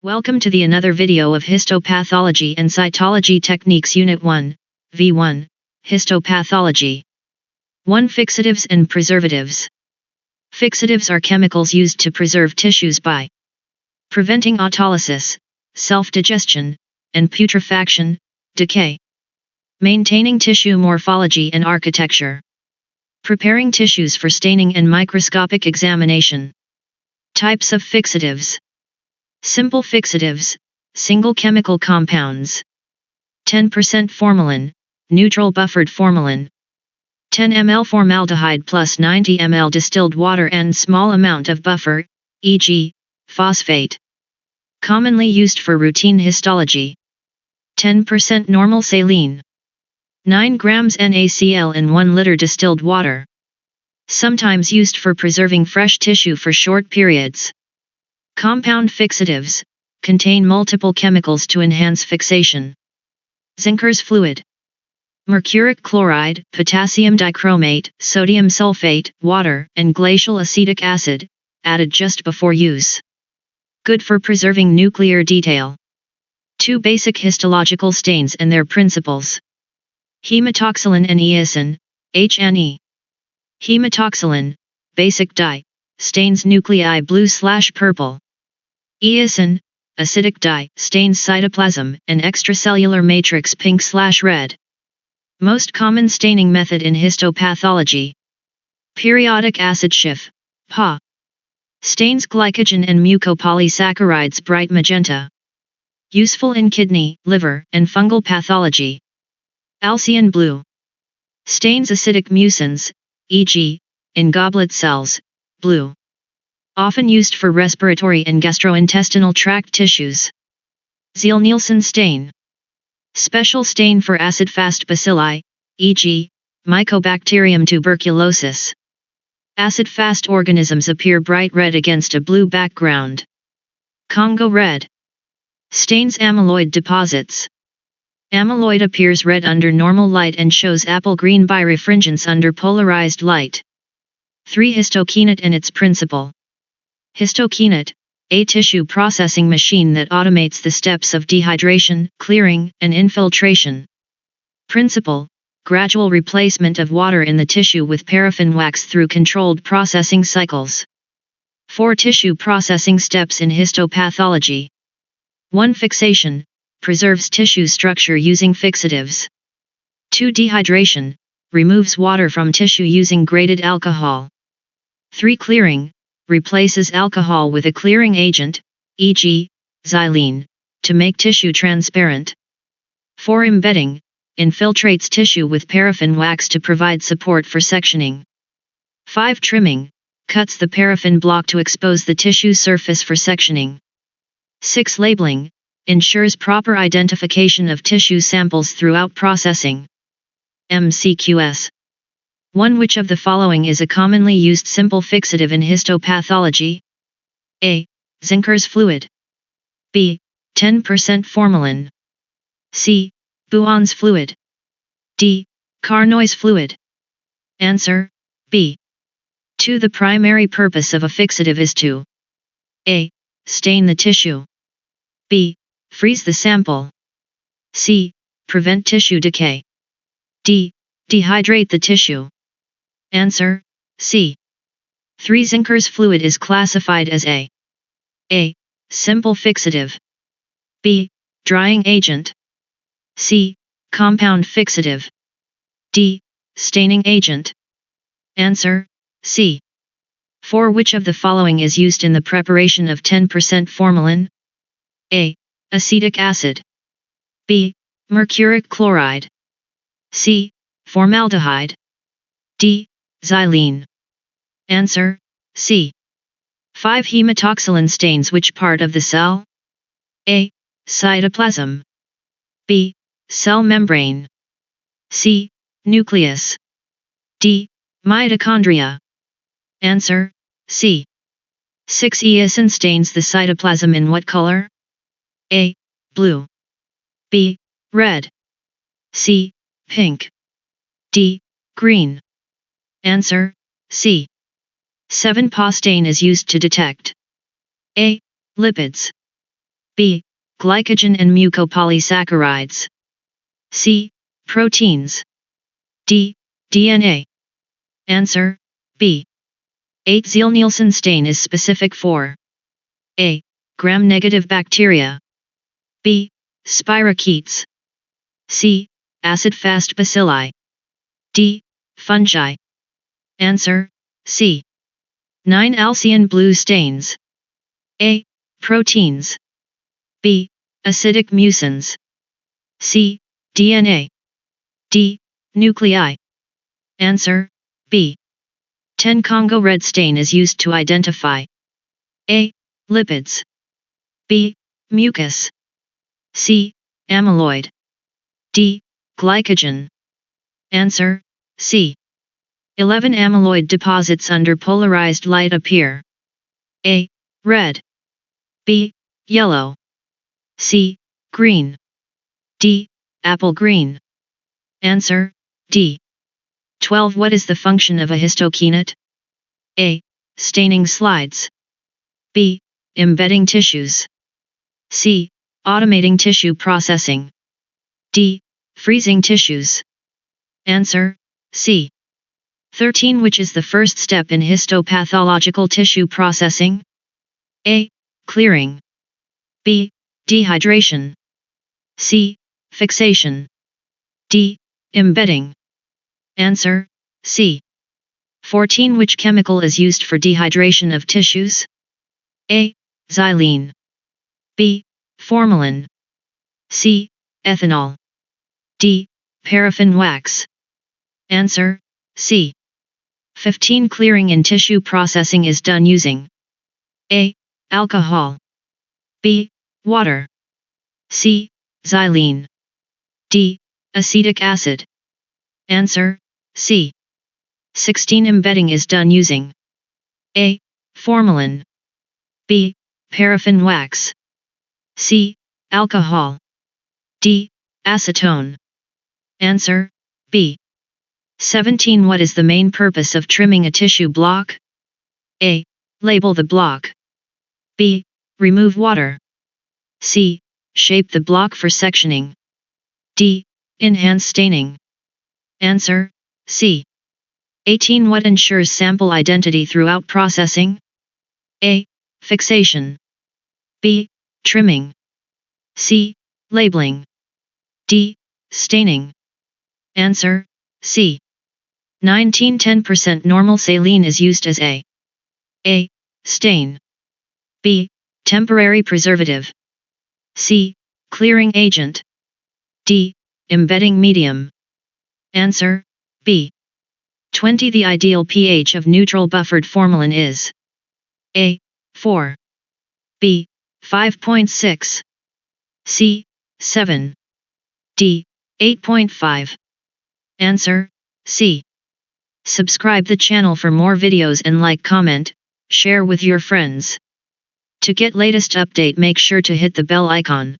Welcome to the another video of Histopathology and Cytology Techniques Unit 1, V-1, Histopathology. 1. Fixatives and preservatives. Fixatives are chemicals used to preserve tissues by preventing autolysis, self-digestion, and putrefaction, decay. Maintaining tissue morphology and architecture. Preparing tissues for staining and microscopic examination. Types of fixatives. Simple fixatives, single chemical compounds. 10% formalin, neutral buffered formalin. 10 ml formaldehyde plus 90 ml distilled water and small amount of buffer, e.g., phosphate. Commonly used for routine histology. 10% normal saline. 9 grams NaCl in 1 liter distilled water. Sometimes used for preserving fresh tissue for short periods. Compound fixatives contain multiple chemicals to enhance fixation. Zinker's fluid. Mercuric chloride, potassium dichromate, sodium sulfate, water, and glacial acetic acid, added just before use. Good for preserving nuclear detail. 2 basic histological stains and their principles. Hematoxylin and eosin, HNE. Hematoxylin, basic dye, stains nuclei blue/purple. Eosin, acidic dye, stains cytoplasm and extracellular matrix pink/red. Most common staining method in histopathology. Periodic acid Schiff, PA. Stains glycogen and mucopolysaccharides bright magenta. Useful in kidney, liver, and fungal pathology. Alcyon blue. Stains acidic mucins, e.g., in goblet cells, blue. Often used for respiratory and gastrointestinal tract tissues. Ziehl-Neelsen stain. Special stain for acid-fast bacilli, e.g., Mycobacterium tuberculosis. Acid-fast organisms appear bright red against a blue background. Congo red. Stains amyloid deposits. Amyloid appears red under normal light and shows apple green birefringence under polarized light. 3. Histokinete and its principle. Histokinete, a tissue processing machine that automates the steps of dehydration, clearing, and infiltration. Principle: gradual replacement of water in the tissue with paraffin wax through controlled processing cycles. 4 tissue processing steps in histopathology. 1. Fixation, preserves tissue structure using fixatives. 2. Dehydration, removes water from tissue using grated alcohol. 3. Clearing, replaces alcohol with a clearing agent, e.g., xylene, to make tissue transparent. 4. Embedding, infiltrates tissue with paraffin wax to provide support for sectioning. 5. Trimming, cuts the paraffin block to expose the tissue surface for sectioning. 6. Labeling, ensures proper identification of tissue samples throughout processing. MCQs. 1. Which of the following is a commonly used simple fixative in histopathology? A. Zinker's fluid. B. 10% formalin. C. Buon's fluid. D. Carnoy's fluid. Answer: B. 2. The primary purpose of a fixative is to A. Stain the tissue. B. Freeze the sample. C. Prevent tissue decay. D. Dehydrate the tissue. Answer: C. 3. Zinker's fluid is classified as A. Simple fixative. B. Drying agent. C. Compound fixative. D. Staining agent. Answer: C. 4. Which of the following is used in the preparation of 10% formalin? A. Acetic acid. B. Mercuric chloride. C. Formaldehyde. D. Xylene. Answer: C. 5. Hematoxylin stains which part of the cell? A. Cytoplasm. B. Cell membrane. C. Nucleus. D. Mitochondria. Answer: C. 6. Eosin stains the cytoplasm in what color? A. Blue. B. Red. C. Pink. D. Green. Answer: C. 7. PA stain is used to detect A. Lipids. B. Glycogen and mucopolysaccharides. C. Proteins. D. DNA. Answer, B. 8-Ziehl-Neelsen stain is specific for A. Gram-negative bacteria. B. Spirochetes. C. Acid-fast bacilli. D. Fungi. Answer, C. 9-Alcyon blue stains. A. Proteins. B. Acidic mucins. C. DNA. D. Nuclei. Answer, B. 10 Congo red stain is used to identify A. Lipids. B. Mucus. C. Amyloid. D. Glycogen. Answer, C. 11 amyloid deposits under polarized light appear A. Red. B. Yellow. C. Green. D. Apple green. Answer, D. 12 What is the function of a histokinete? A. Staining slides. B. Embedding tissues. C. Automating tissue processing. D. Freezing tissues. Answer, C. 13 Which is the first step in histopathological tissue processing? A. Clearing. B. Dehydration. C. Fixation. D. Embedding. Answer, C. 14 Which chemical is used for dehydration of tissues? A. Xylene. B. Formalin. C. Ethanol. D. Paraffin wax. Answer, C. 15 Clearing in tissue processing is done using A. Alcohol. B. Water. C. Xylene. D. Acetic acid. Answer, C. 16 Embedding is done using A. Formalin. B. Paraffin wax. C. Alcohol. D. Acetone. Answer, B. 17 What is the main purpose of trimming a tissue block? A. Label the block. B. Remove water. C. Shape the block for sectioning. D. Enhance staining. Answer, C. 18 What ensures sample identity throughout processing? A. Fixation. B. Trimming. C. Labeling. D. Staining. Answer, C. 19 10% normal saline is used as A. Stain. B. Temporary preservative. C. Clearing agent. D. Embedding medium. Answer, B. 20 The ideal pH of neutral buffered formalin is A. 4. B. 5.6. C. 7. D. 8.5. Answer, C. Subscribe the channel for more videos and like, comment, share with your friends. To get latest update, make sure to hit the bell icon.